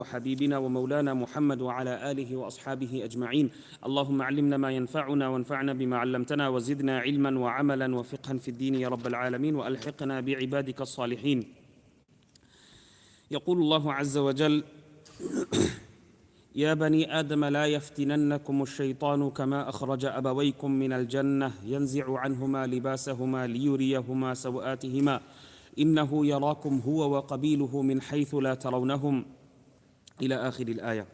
وحبيبنا ومولانا محمد وعلى آله وأصحابه أجمعين. اللهم علمنا ما ينفعنا وانفعنا بما علمتنا وزدنا علما وعملا وفقها في الدين يا رب العالمين وألحقنا بعبادك الصالحين. يقول الله عز وجل: يا بني آدم لا يفتننكم الشيطان كما أخرج أبويكم من الجنة ينزع عنهما لباسهما ليريهما سوآتهما إنه يراكم هو وقبيله من حيث لا ترونهم إلى آخر الآية.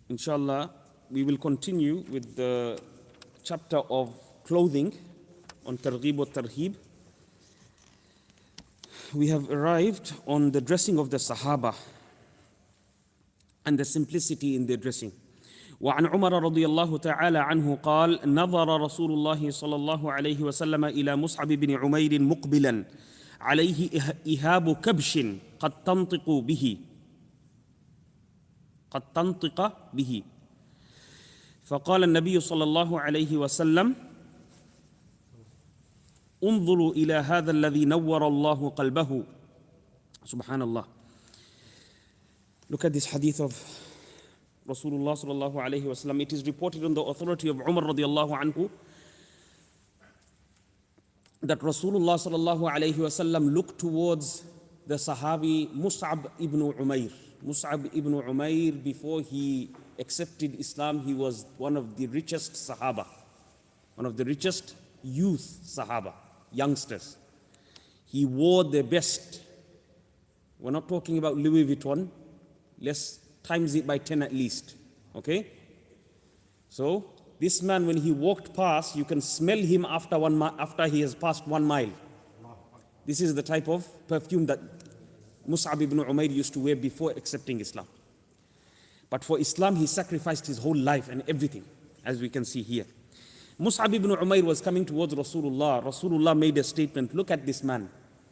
Inshallah, we will continue with the chapter of clothing on Targhib wa Tarhib. We have arrived on the dressing of the Sahabah and the simplicity in their dressing. وعن عمر رضي الله تعالى عنه قال: نظر رسول الله صلى الله عليه وسلم إلى مصعب بن عمير مقبلا عليه إهاب كبش قد تنطق به فقال النبي صلى الله عليه وسلم: انظروا إلى هذا الذي نور الله قلبه. Subhanallah. Look at this hadith of Rasulullah sallallahu alayhi wa sallam. It is reported on the authority of Umar radiallahu anhu that Rasulullah sallallahu alayhi wa sallam looked towards the Sahabi Mus'ab ibn Umair. Mus'ab ibn Umair, before he accepted Islam, he was one of the richest Sahaba, one of the richest youth Sahaba, youngsters. He wore the best. We're not talking about Louis Vuitton. Let's times it by 10 at least. Okay? So this man, when he walked past, you can smell him after he has passed 1 mile. This is the type of perfume that Mus'ab ibn Umair used to wear before accepting Islam. But for Islam, he sacrificed his whole life and everything, as we can see here. Mus'ab ibn Umair was coming towards Rasulullah. Rasulullah made a statement: look at this man.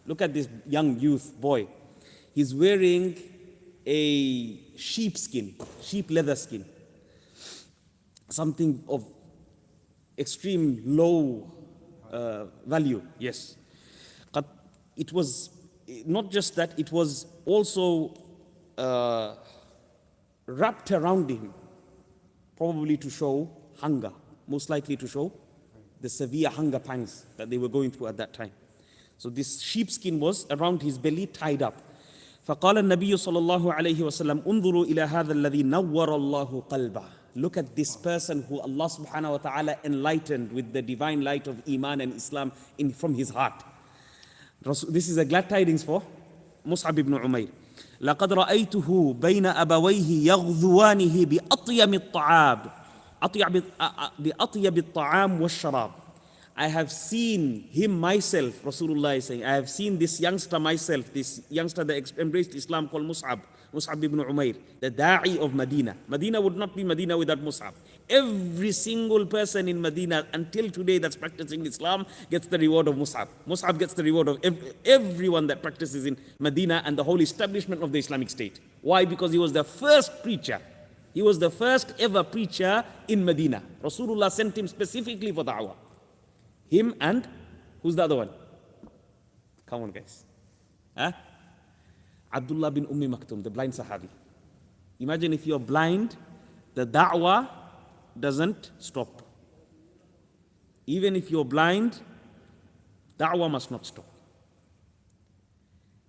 Look at this young youth boy. He's wearing a sheep leather skin, something of extreme low value. Yes. It was not just that, it was also wrapped around him, probably to show hunger, most likely to show the severe hunger pangs that they were going through at that time. So this sheepskin was around his belly, tied up. فقال النبي صلى الله عليه وسلم: انظروا إلى هذا الذي نور الله قلبه. Look at this person who Allah subhanahu wa ta'ala enlightened with the divine light of Iman and Islam from his heart. This is a glad tidings for Mus'ab ibn Umair. لقد رأيته بين أبويه يغذوانه بأطيب الطعام والشراب. I have seen him myself, Rasulullah is saying, I have seen this youngster myself, this youngster that embraced Islam called Mus'ab ibn Umair, the da'i of Medina. Medina would not be Medina without Mus'ab. Every single person in Medina until today that's practicing Islam gets the reward of Mus'ab. Mus'ab gets the reward of everyone that practices in Medina and the whole establishment of the Islamic State. Why? Because he was the first preacher. He was the first ever preacher in Medina. Rasulullah sent him specifically for da'wah. Him and, who's the other one? Come on, guys. Abdullah bin Maktum, the blind Sahabi. Imagine if you're blind, the da'wah doesn't stop. Even if you're blind, da'wah must not stop.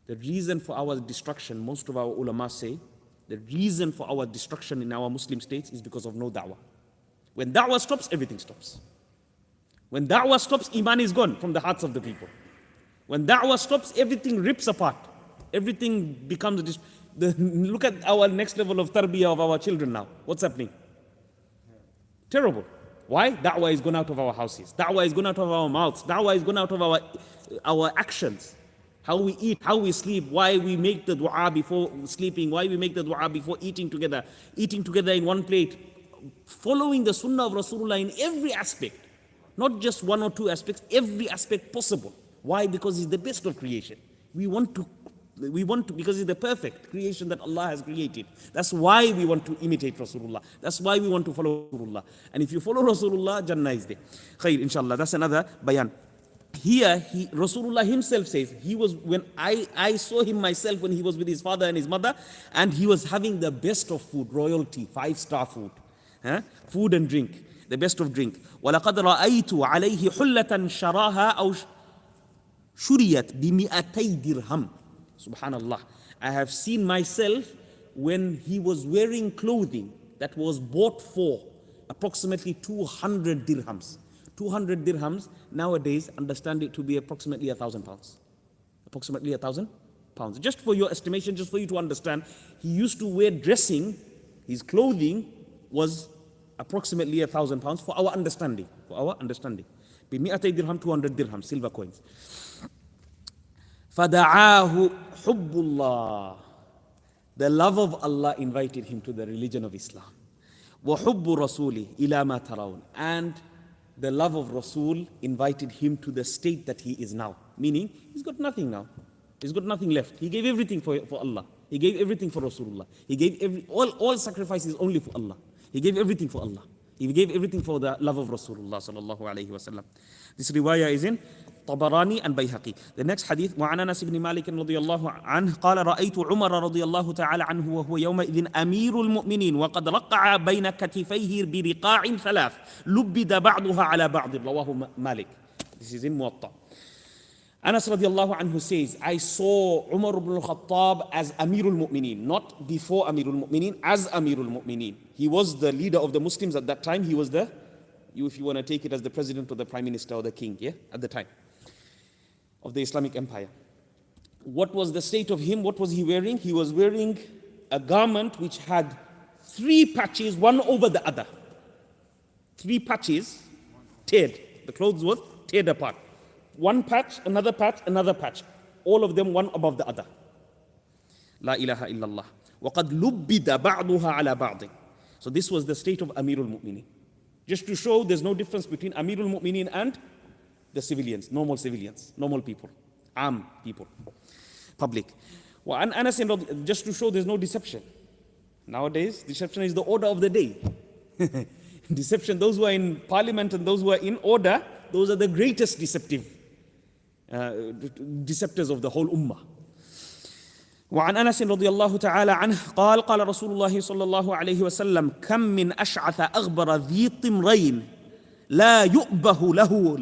The reason for our destruction, most of our ulama say, the reason for our destruction in our Muslim states is because of no da'wah. When da'wah stops, everything stops. When da'wah stops, iman is gone from the hearts of the people. When da'wah stops, everything rips apart. Everything becomes... Look at our next level of tarbiyah of our children now. What's happening? Terrible. Why? Da'wah is gone out of our houses. Da'wah is gone out of our mouths. Da'wah is gone out of our actions. How we eat, how we sleep, why we make the dua before sleeping, why we make the dua before eating together in one plate. Following the sunnah of Rasulullah in every aspect. Not just one or two aspects, every aspect possible. Why? Because he's the best of creation. We want to We want to, because it's the perfect creation that Allah has created. That's why we want to imitate Rasulullah. That's why we want to follow Rasulullah. And if you follow Rasulullah, Jannah is there. Khair, inshallah. That's another bayan. Here, Rasulullah himself says, when I saw him myself when he was with his father and his mother, and he was having the best of food, royalty, 5-star food. Food and drink, the best of drink. وَلَقَدْ رَأَيْتُ عَلَيْهِ حُلَّةً شَرَاهَا أَوْ شُرِيَتْ بِمِئَتَيْ دِرْهَمْ. Subhanallah. I have seen myself when he was wearing clothing that was bought for approximately 200 dirhams. 200 dirhams nowadays, understand it to be approximately 1,000 pounds. Approximately 1,000 pounds. Just for your estimation, just for you to understand, he used to wear dressing, his clothing was approximately 1,000 pounds for our understanding. For our understanding. بِمِئَتَيْ dirham, 200 dirhams, silver coins. فَدَعَاهُ حُبُّ اللَّهِ. The love of Allah invited him to the religion of Islam. وَحُبُّ رَسُولِهِ إِلَى مَا تَرَوْنَ. And the love of Rasul invited him to the state that he is now. Meaning, he's got nothing now. He's got nothing left. He gave everything for Allah. He gave everything for Rasulullah. He gave all sacrifices only for Allah. He gave everything for Allah. He gave everything for the love of Rasulullah sallallahu alayhi wasallam. This riwayah is in Tabarani and Bayhaqi. The next hadith, وعن أنس بن مالك رضي الله عنه قال رأيت عمر رضي الله تعالى عنه وهو يومئذ أمير المؤمنين وقد رقع بين كتفيه برقاع 3 لبد بعضها على بعض. رواه مالك. This is in Muwatta. Anas radiallahu anhu says, I saw Umar ibn al-Khattab as Amirul Mu'mineen, not before Amirul Mu'mineen, as Amirul Mu'mineen. He was the leader of the Muslims at that time. He was if you want to take it as the president or the prime minister or the king, at the time of the Islamic Empire. What was the state of him? What was he wearing? He was wearing a garment which had 3 patches, one over the other. 3 patches, teared. The clothes were teared apart. 1 patch, another patch, another patch. All of them one above the other. La ilaha illallah. وَقَدْ لُبِّدَ بَعْضُهَا عَلَى بَعْضٍ. So this was the state of Amirul Mu'mineen. Just to show there's no difference between Amirul Mu'mineen and the civilians, normal people, people, public. وَعَنْ أَنَسٍ, just to show there's no deception. Nowadays, deception is the order of the day. Deception, those who are in parliament and those who are in order, those are the greatest deceptors of the whole ummah. وعن أنس رضي الله تعالى عنه قال قال رسول الله صلى الله عليه وسلم كم من أشعث أغبر ذي طمرين لا يؤبه له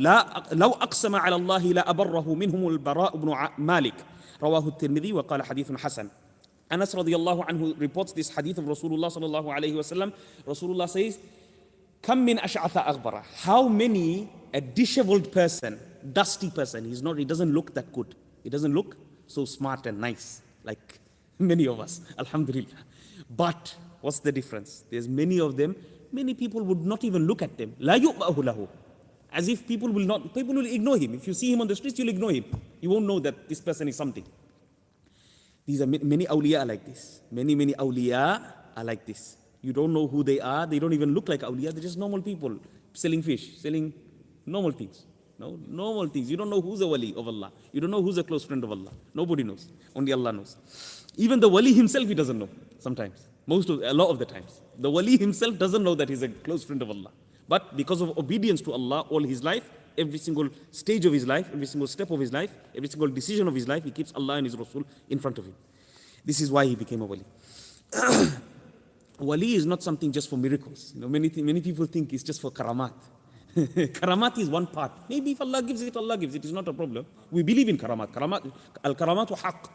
لو أقسم على الله لا أبره منهم البراء بن مالك رواه الترمذي وقال حديث حسن. Anas radiallahu anhu reports this hadith of Rasulullah sallallahu alayhi wasallam. Rasulullah says, "Kam min ash'atha aghbara." How many a disheveled person, dusty person. He doesn't look that good. He doesn't look so smart and nice like many of us. Alhamdulillah. But what's the difference? There's many of them. Many people would not even look at them. La yu'bahu lahu. As if people will ignore him. If you see him on the streets, you'll ignore him. You won't know that this person is something. These are many awliya are like this. Many awliya are like this. You don't know who they are. They don't even look like awliya. They're just normal people selling fish, selling normal things. No, normal things. You don't know who's a wali of Allah. You don't know who's a close friend of Allah. Nobody knows. Only Allah knows. Even the wali himself, he doesn't know sometimes. A lot of the times. The wali himself doesn't know that he's a close friend of Allah. But because of obedience to Allah all his life, every single stage of his life, every single step of his life, every single decision of his life, he keeps Allah and his Rasul in front of him. This is why he became a wali. Wali is not something just for miracles. Many people think it's just for karamat. Karamat is one part. Maybe if Allah gives it, Allah gives it. It's not a problem. We believe in karamat. Al-karamatu haqq.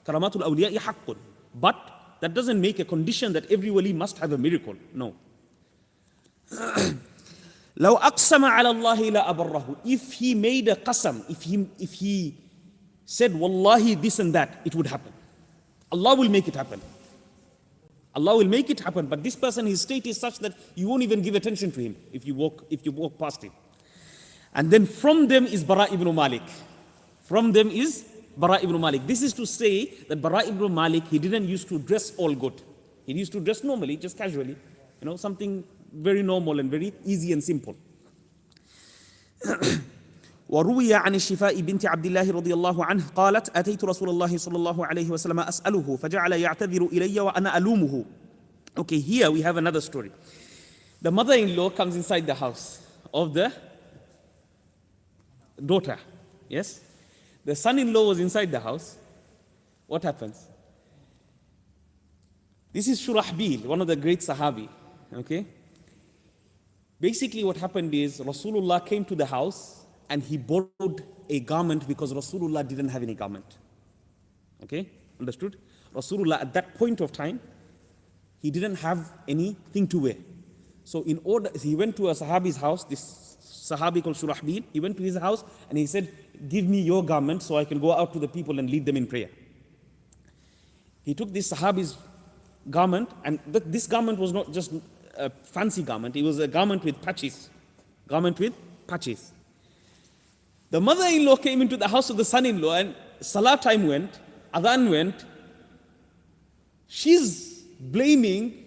Karamatul awliya'i haqqun. But that doesn't make a condition that every wali must have a miracle. No. لو أقسم على الله لا أبره. If he made a qasam, if he said wallahi this and that, it would happen. Allah will make it happen. Allah will make it happen, but this person, his state is such that you won't even give attention to him if you walk past him. And then from them is Bara ibn Malik. From them is Bara ibn Malik. This is to say that Bara ibn Malik, he didn't used to dress all good. He used to dress normally, just casually. Something very normal and very easy and simple. وروي عن الشفاء بنت عبد الله رضي الله عنه قالت أتيت رسول الله صلى الله عليه وسلم أسأله فجعل يعتذر إلي وأنا ألومه. Okay, here we have another story. The mother-in-law comes inside the house of the daughter. Yes? The son-in-law was inside the house. What happens? This is Shurahbil, one of the great Sahabi. Okay? Basically what happened is Rasulullah came to the house and he borrowed a garment because Rasulullah didn't have any garment. Okay? Understood? Rasulullah at that point of time, he didn't have anything to wear. So he went to a Sahabi's house, this Sahabi called Shurahbil, he went to his house and he said, give me your garment so I can go out to the people and lead them in prayer. He took this Sahabi's garment, and this garment was not just a fancy garment, it was a garment with patches. Garment with patches. The mother-in-law came into the house of the son-in-law and Salah time went, Adhan went. She's blaming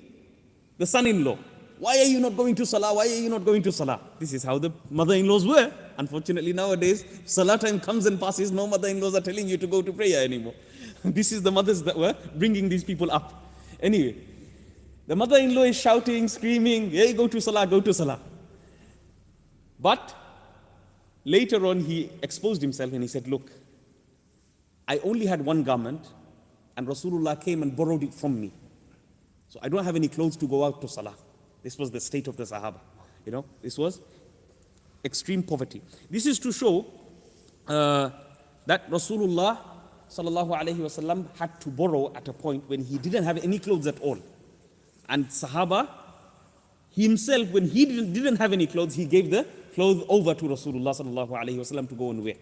the son-in-law. Why are you not going to Salah? Why are you not going to Salah? This is how the mother-in-laws were. Unfortunately nowadays, Salah time comes and passes, no mother-in-laws are telling you to go to prayer anymore. This is the mothers that were bringing these people up. Anyway, the mother-in-law is shouting, screaming, hey, go to Salah, go to Salah. But later on he exposed himself and he said, look, I only had one garment and Rasulullah came and borrowed it from me. So I don't have any clothes to go out to Salah. This was the state of the Sahaba. This was extreme poverty. This is to show that Rasulullah sallallahu alaihi wasallam had to borrow at a point when he didn't have any clothes at all. And Sahaba himself, when he didn't have any clothes, he gave the clothes over to Rasulullah sallallahu alaihi wasallam to go and wear.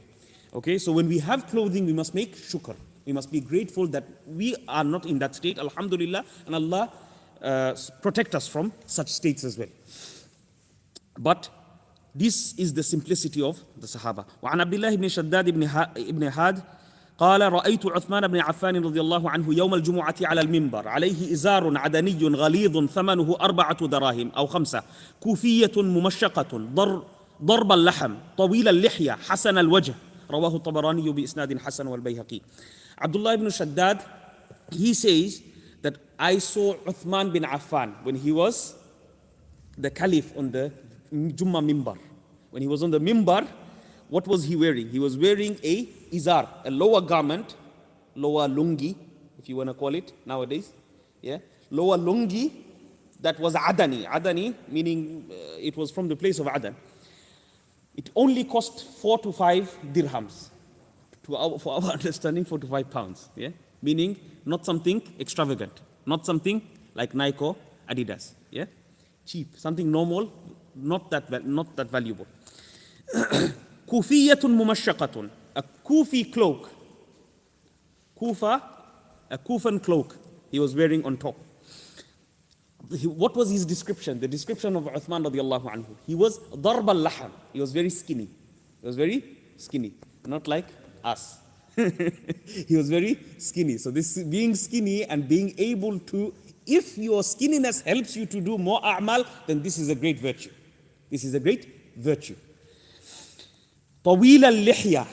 Okay, so when we have clothing, we must make shukr. We must be grateful that we are not in that state, alhamdulillah, and Allah protect us from such states as well. But this is the simplicity of the Sahaba. وعن عبد الله بن شداد بن هاد قال رأيت عثمان بن عفان رضي الله عنه يوم الجمعة على المنبر عليه إزار عدني غليظ ثمنه 4 دراهم أو 5 كوفية ممشقة ضرب اللحم طويل اللحية حسن الوجه رواه الطبراني بإسناد حسن والبيهقي. Abdullah ibn Shaddad, he says that I saw Uthman bin Affan when he was the caliph on the Jummu'ah mimbar. When he was on the mimbar, what was he wearing? He was wearing a izar, a lower garment, lower lungi, if you want to call it nowadays. Yeah, lower lungi that was adani. Adani meaning it was from the place of Adan. It only cost 4 to 5 dirhams. For our understanding, 4 to 5 pounds. Yeah, meaning not something extravagant, not something like Nike or Adidas. Yeah, cheap, something normal, not that valuable. Kufiyatun mumashshaqatun, a Kufi cloak. Kufa, a Kufan cloak he was wearing on top. What was his description? The description of Uthman radiallahu anhu. He was darb al-laham. He was very skinny. He was very skinny, not like us. He was very skinny. So this being skinny and being able to, if your skinniness helps you to do more a'mal, then this is a great virtue. This is a great virtue. Tawil al-lihya,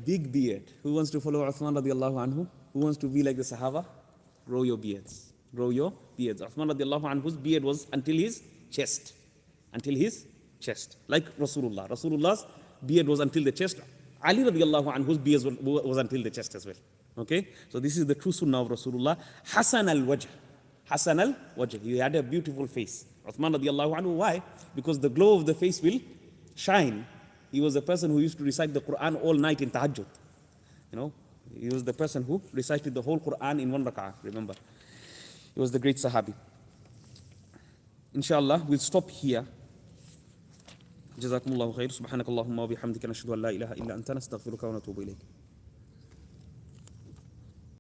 big beard. Who wants to follow Uthman radiallahu anhu? Who wants to be like the Sahaba? Grow your beards. Grow your beards. Uthman radiallahu anhu's beard was until his chest. Until his chest. Like Rasulullah. Rasulullah's beard was until the chest. Ali radiallahu anhu's beard was until the chest as well. Okay? So this is the true sunnah of Rasulullah. Hasan al-wajh. Hasan al-wajh. He had a beautiful face. Uthman radiallahu anhu, why? Because the glow of the face will shine. He was a person who used to recite the Quran all night in tahajjud. He was the person who recited the whole Quran in 1 rak'ah, remember. He was the great Sahabi. Inshallah, we'll stop here. جزاكم الله خير سبحانك اللهم وبحمدك نشهد أن لا إله إلا أنت نستغفرك ونتوب إليك